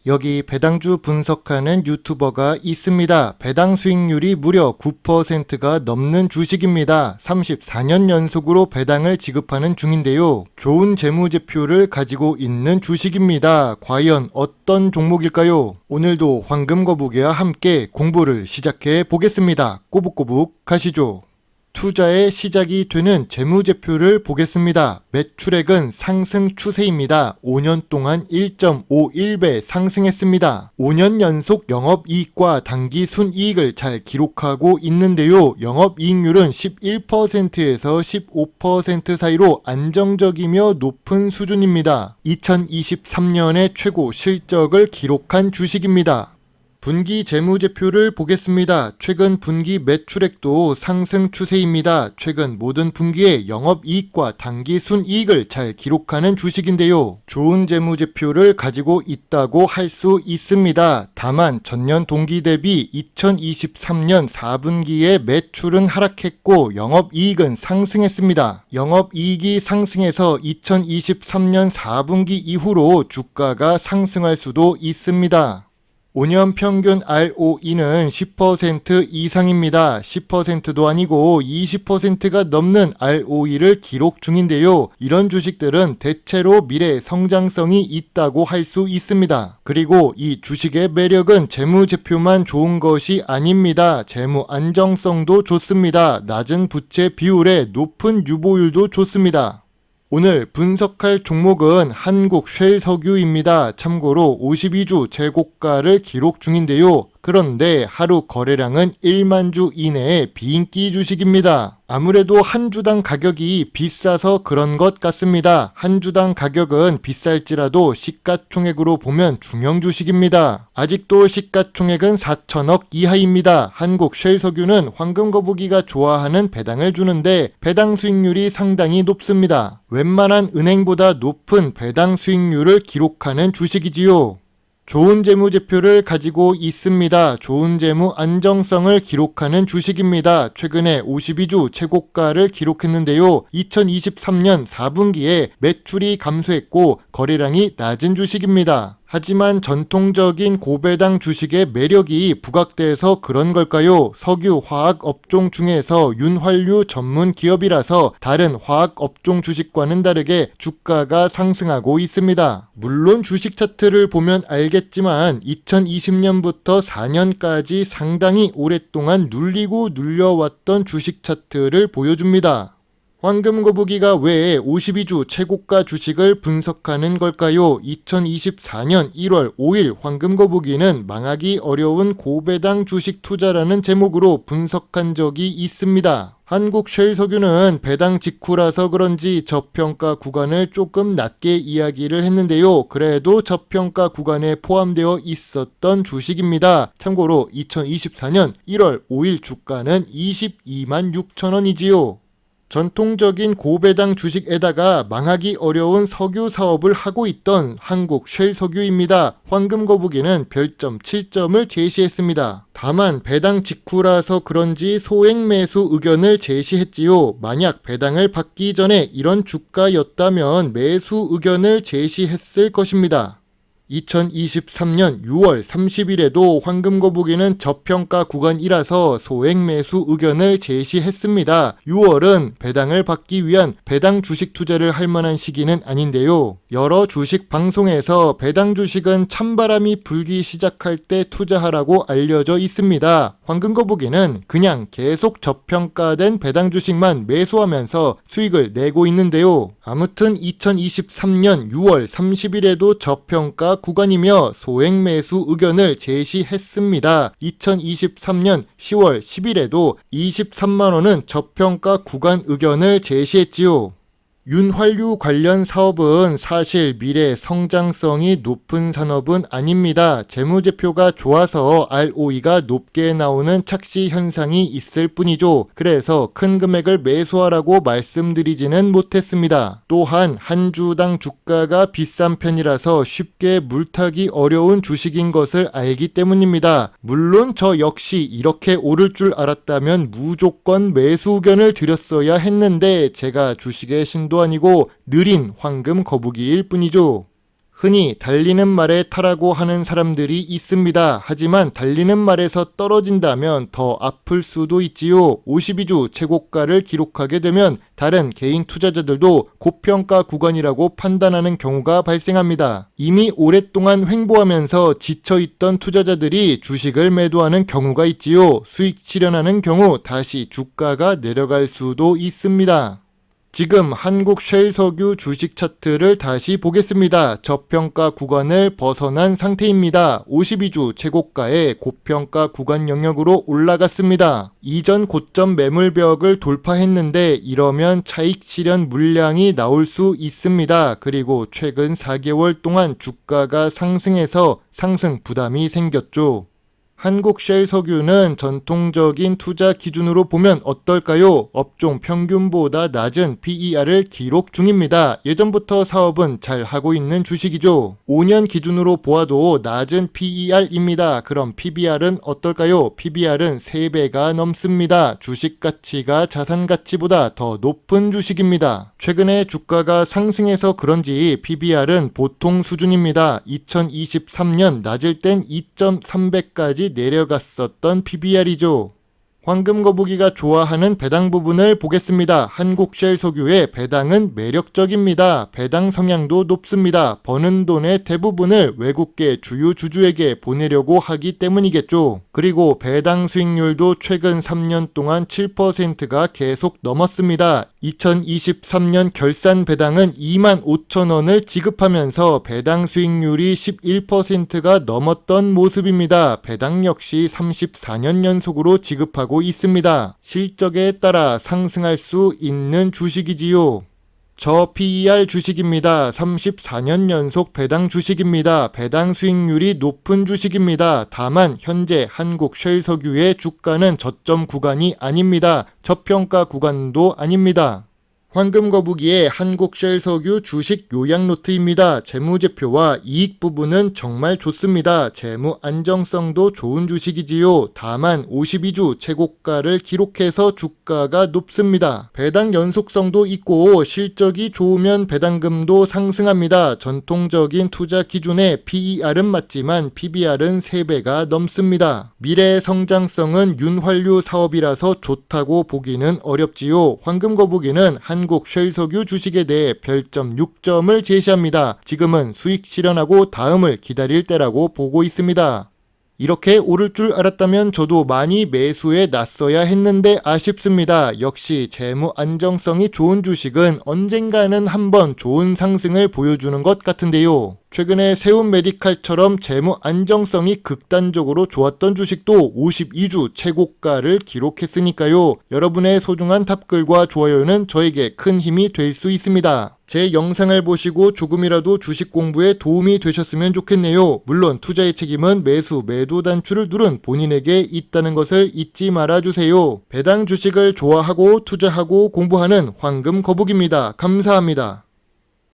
여기 배당주 분석하는 유튜버가 있습니다. 배당 수익률이 무려 9%가 넘는 주식입니다. 34년 연속으로 배당을 지급하는 중인데요. 좋은 재무제표를 가지고 있는 주식입니다. 과연 어떤 종목일까요? 오늘도 황금거북이와 함께 공부를 시작해 보겠습니다. 꼬북꼬북 가시죠. 투자의 시작이 되는 재무제표를 보겠습니다. 매출액은 상승 추세입니다. 5년 동안 1.51배 상승했습니다. 5년 연속 영업이익과 당기순이익을 잘 기록하고 있는데요. 영업이익률은 11%에서 15% 사이로 안정적이며 높은 수준입니다. 2023년에 최고 실적을 기록한 주식입니다. 분기 재무제표를 보겠습니다. 최근 분기 매출액도 상승 추세입니다. 최근 모든 분기에 영업이익과 당기순이익을 잘 기록하는 주식인데요. 좋은 재무제표를 가지고 있다고 할 수 있습니다. 다만 전년 동기 대비 2023년 4분기에 매출은 하락했고 영업이익은 상승했습니다. 영업이익이 상승해서 2023년 4분기 이후로 주가가 상승할 수도 있습니다. 5년 평균 ROE는 10% 이상입니다. 10%도 아니고 20%가 넘는 ROE를 기록 중인데요. 이런 주식들은 대체로 미래 성장성이 있다고 할 수 있습니다. 그리고 이 주식의 매력은 재무제표만 좋은 것이 아닙니다. 재무 안정성도 좋습니다. 낮은 부채 비율에 높은 유보율도 좋습니다. 오늘 분석할 종목은 한국쉘석유입니다. 참고로 52주 재고가를 기록 중인데요. 그런데 하루 거래량은 1만 주 이내의 비인기 주식입니다. 아무래도 한 주당 가격이 비싸서 그런 것 같습니다. 한 주당 가격은 비쌀지라도 시가총액으로 보면 중형 주식입니다. 아직도 시가총액은 4천억 이하입니다. 한국쉘석유는 황금거북이가 좋아하는 배당을 주는데 배당 수익률이 상당히 높습니다. 웬만한 은행보다 높은 배당 수익률을 기록하는 주식이지요. 좋은 재무제표를 가지고 있습니다. 좋은 재무 안정성을 기록하는 주식입니다. 최근에 52주 최고가를 기록했는데요. 2023년 4분기에 매출이 감소했고 거래량이 낮은 주식입니다. 하지만 전통적인 고배당 주식의 매력이 부각돼서 그런 걸까요? 석유 화학 업종 중에서 윤활유 전문 기업이라서 다른 화학 업종 주식과는 다르게 주가가 상승하고 있습니다. 물론 주식 차트를 보면 알겠지만 2020년부터 4년까지 상당히 오랫동안 눌리고 눌려왔던 주식 차트를 보여줍니다. 황금거북이가 왜 52주 최고가 주식을 분석하는 걸까요? 2024년 1월 5일 황금거북이는 망하기 어려운 고배당 주식 투자라는 제목으로 분석한 적이 있습니다. 한국쉘석유는 배당 직후라서 그런지 저평가 구간을 조금 낮게 이야기를 했는데요. 그래도 저평가 구간에 포함되어 있었던 주식입니다. 참고로 2024년 1월 5일 주가는 22만 6천 원이지요. 전통적인 고배당 주식에다가 망하기 어려운 석유 사업을 하고 있던 한국쉘석유입니다. 황금거북이는 별점 7점을 제시했습니다. 다만 배당 직후라서 그런지 소액 매수 의견을 제시했지요. 만약 배당을 받기 전에 이런 주가였다면 매수 의견을 제시했을 것입니다. 2023년 6월 30일에도 황금거북이는 저평가 구간이라서 소액 매수 의견을 제시했습니다. 6월은 배당을 받기 위한 배당 주식 투자를 할 만한 시기는 아닌데요. 여러 주식 방송에서 배당 주식은 찬바람이 불기 시작할 때 투자하라고 알려져 있습니다. 황금거북이는 그냥 계속 저평가된 배당 주식만 매수하면서 수익을 내고 있는데요. 아무튼 2023년 6월 30일에도 저평가 구간이며 소액 매수 의견을 제시했습니다. 2023년 10월 10일에도 23만원은 저평가 구간 의견을 제시했지요. 윤활유 관련 사업은 사실 미래 성장성이 높은 산업은 아닙니다. 재무제표가 좋아서 ROE가 높게 나오는 착시 현상이 있을 뿐이죠. 그래서 큰 금액을 매수하라고 말씀드리지는 못했습니다. 또한 한 주당 주가가 비싼 편이라서 쉽게 물타기 어려운 주식인 것을 알기 때문입니다. 물론 저 역시 이렇게 오를 줄 알았다면 무조건 매수 의견을 드렸어야 했는데 제가 주식의 신도 아니고 느린 황금 거북이일 뿐이죠. 흔히 달리는 말에 타라고 하는 사람들이 있습니다. 하지만 달리는 말에서 떨어진다면 더 아플 수도 있지요. 52주 최고가를 기록하게 되면 다른 개인 투자자들도 고평가 구간이라고 판단하는 경우가 발생합니다. 이미 오랫동안 횡보하면서 지쳐있던 투자자들이 주식을 매도하는 경우가 있지요. 수익 실현하는 경우 다시 주가가 내려갈 수도 있습니다. 지금 한국쉘석유 주식 차트를 다시 보겠습니다. 저평가 구간을 벗어난 상태입니다. 52주 최고가의 고평가 구간 영역으로 올라갔습니다. 이전 고점 매물벽을 돌파했는데 이러면 차익 실현 물량이 나올 수 있습니다. 그리고 최근 4개월 동안 주가가 상승해서 상승 부담이 생겼죠. 한국쉘석유는 전통적인 투자 기준으로 보면 어떨까요? 업종 평균보다 낮은 PER을 기록 중입니다. 예전부터 사업은 잘 하고 있는 주식이죠. 5년 기준으로 보아도 낮은 PER입니다. 그럼 PBR은 어떨까요? PBR은 3배가 넘습니다. 주식 가치가 자산 가치보다 더 높은 주식입니다. 최근에 주가가 상승해서 그런지 PBR은 보통 수준입니다. 2023년 낮을 땐 2.3배까지 내려갔었던 PBR이죠. 황금거북이가 좋아하는 배당 부분을 보겠습니다. 한국쉘석유의 배당은 매력적입니다. 배당 성향도 높습니다. 버는 돈의 대부분을 외국계 주요 주주에게 보내려고 하기 때문이겠죠. 그리고 배당 수익률도 최근 3년 동안 7%가 계속 넘었습니다. 2023년 결산 배당은 25,000원을 지급하면서 배당 수익률이 11%가 넘었던 모습입니다. 배당 역시 34년 연속으로 지급하고 있습니다. 실적에 따라 상승할 수 있는 주식이지요. 저 PER 주식입니다. 34년 연속 배당 주식입니다. 배당 수익률이 높은 주식입니다. 다만 현재 한국쉘석유의 주가는 저점 구간이 아닙니다. 저평가 구간도 아닙니다. 황금거북이의 한국쉘석유 주식 요약 노트입니다. 재무제표와 이익 부분은 정말 좋습니다. 재무 안정성도 좋은 주식이지요. 다만 52주 최고가를 기록해서 주가가 높습니다. 배당 연속성도 있고 실적이 좋으면 배당금도 상승합니다. 전통적인 투자 기준에 PER은 맞지만 PBR은 3배가 넘습니다. 미래 성장성은 윤활유 사업이라서 좋다고 보기는 어렵지요. 황금거북이는 한국쉘석유 주식에 대해 별점 6점을 제시합니다. 지금은 수익 실현하고 다음을 기다릴 때라고 보고 있습니다. 이렇게 오를 줄 알았다면 저도 많이 매수에 놨어야 했는데 아쉽습니다. 역시 재무 안정성이 좋은 주식은 언젠가는 한번 좋은 상승을 보여주는 것 같은데요. 최근에 세운메디칼처럼 재무 안정성이 극단적으로 좋았던 주식도 52주 최고가를 기록했으니까요. 여러분의 소중한 답글과 좋아요는 저에게 큰 힘이 될 수 있습니다. 제 영상을 보시고 조금이라도 주식 공부에 도움이 되셨으면 좋겠네요. 물론 투자의 책임은 매수, 매도 단추를 누른 본인에게 있다는 것을 잊지 말아주세요. 배당 주식을 좋아하고 투자하고 공부하는 황금거북입니다. 감사합니다.